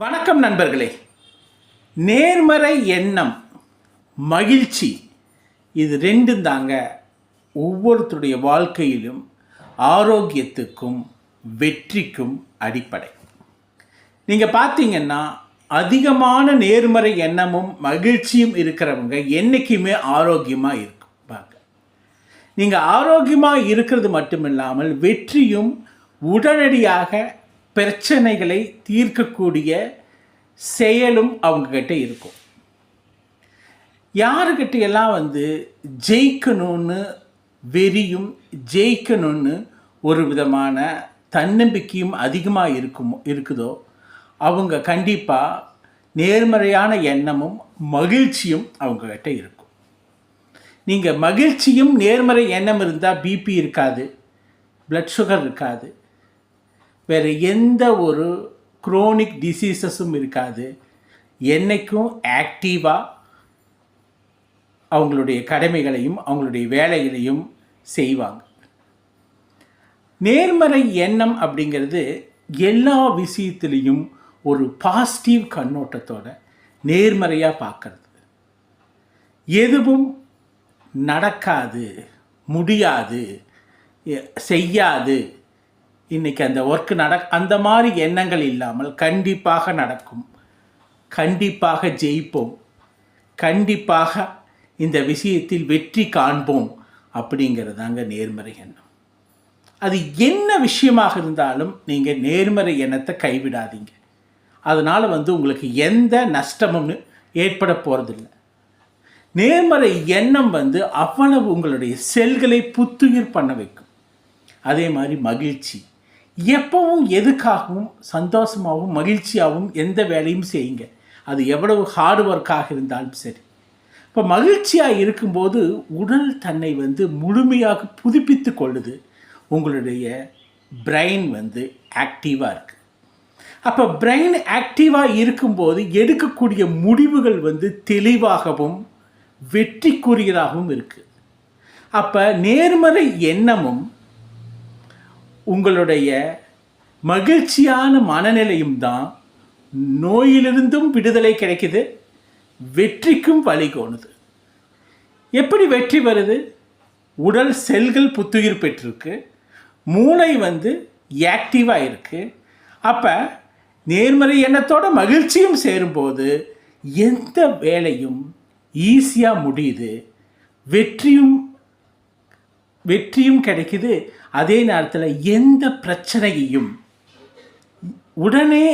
வணக்கம் நண்பர்களே. நேர்மறை எண்ணம், மகிழ்ச்சி, இது ரெண்டும் தாங்க ஒவ்வொருத்தருடைய வாழ்க்கையிலும் ஆரோக்கியத்துக்கும் வெற்றிக்கும் அடிப்படை. நீங்கள் பார்த்தீங்கன்னா அதிகமான நேர்மறை எண்ணமும் மகிழ்ச்சியும் இருக்கிறவங்க என்றைக்குமே ஆரோக்கியமாக இருப்பாங்க. நீங்கள் ஆரோக்கியமாக இருக்கிறது மட்டுமில்லாமல் வெற்றியும் உடனடியாக பிரச்சனைகளை தீர்க்கக்கூடிய செயலும் அவங்கக்கிட்ட இருக்கும். யாருக்கிட்டையெல்லாம் ஜெயிக்கணும்னு வெறியும் ஜெயிக்கணும்னு ஒரு விதமான தன்னம்பிக்கையும் அதிகமாக இருக்குதோ அவங்க கண்டிப்பாக நேர்மறையான எண்ணமும் மகிழ்ச்சியும் அவங்கக்கிட்ட இருக்கும். நீங்கள் மகிழ்ச்சியும் நேர்மறை எண்ணம் இருந்தால் பிபி இருக்காது, பிளட் சுகர் இருக்காது, வேறு எந்த ஒரு குரோனிக் டிசீசஸும் இருக்காது. என்றைக்கும் ஆக்டிவாக அவங்களுடைய கடமைகளையும் அவங்களுடைய வேலைகளையும் செய்வாங்க. நேர்மறை எண்ணம் அப்படிங்கிறது எல்லா விஷயத்துலேயும் ஒரு பாசிட்டிவ் கண்ணோட்டத்தோட நேர்மறையாக பார்க்கறது. எதுவும் நடக்காது, முடியாது, செய்யாது, இன்றைக்கி அந்த ஒர்க்கு அந்த மாதிரி எண்ணங்கள் இல்லாமல் கண்டிப்பாக நடக்கும், கண்டிப்பாக ஜெயிப்போம், கண்டிப்பாக இந்த விஷயத்தில் வெற்றி காண்போம் அப்படிங்கிறதாங்க நேர்மறை எண்ணம். அது என்ன விஷயமாக இருந்தாலும் நீங்கள் நேர்மறை எண்ணத்தை கைவிடாதீங்க. அதனால் உங்களுக்கு எந்த நஷ்டமும் ஏற்பட போகிறதில்லை. நேர்மறை எண்ணம் அவ்வளவு உங்களுடைய செல்களை புத்துயிர் பண்ண வைக்கும். அதே மாதிரி மகிழ்ச்சி, எப்பவும் எதுக்காகவும் சந்தோஷமாகவும் மகிழ்ச்சியாகவும் எந்த வேலையும் செய்யுங்க. அது எவ்வளவு ஹார்ட் ஒர்க்காக இருந்தாலும் சரி. இப்போ மகிழ்ச்சியாக இருக்கும்போது உடல் தன்னை முழுமையாக புதுப்பித்து கொள்ளுது. உங்களுடைய பிரெயின் ஆக்டிவாக இருக்குது. அப்போ பிரெயின் ஆக்டிவாக இருக்கும்போது எடுக்கக்கூடிய முடிவுகள் தெளிவாகவும் வெற்றிக்குரியதாகவும் இருக்குது. அப்போ நேர்மறை எண்ணமும் உங்களுடைய மகிழ்ச்சியான மனநிலையும் தான் நோயிலிருந்தும் விடுதலை கிடைக்குது, வெற்றிக்கும் வழிகோணுது. எப்படி வெற்றி வருது? உடல் செல்கள் புத்துயிர் பெற்றிருக்கு, மூளை ஆக்டிவாக இருக்குது. அப்போ நேர்மறை எண்ணத்தோட மகிழ்ச்சியும் சேரும்போது எந்த வேலையும் ஈஸியாக முடியுது, வெற்றியும் கிடைக்குது. அதே நேரத்தில் எந்த பிரச்சனையையும் உடனே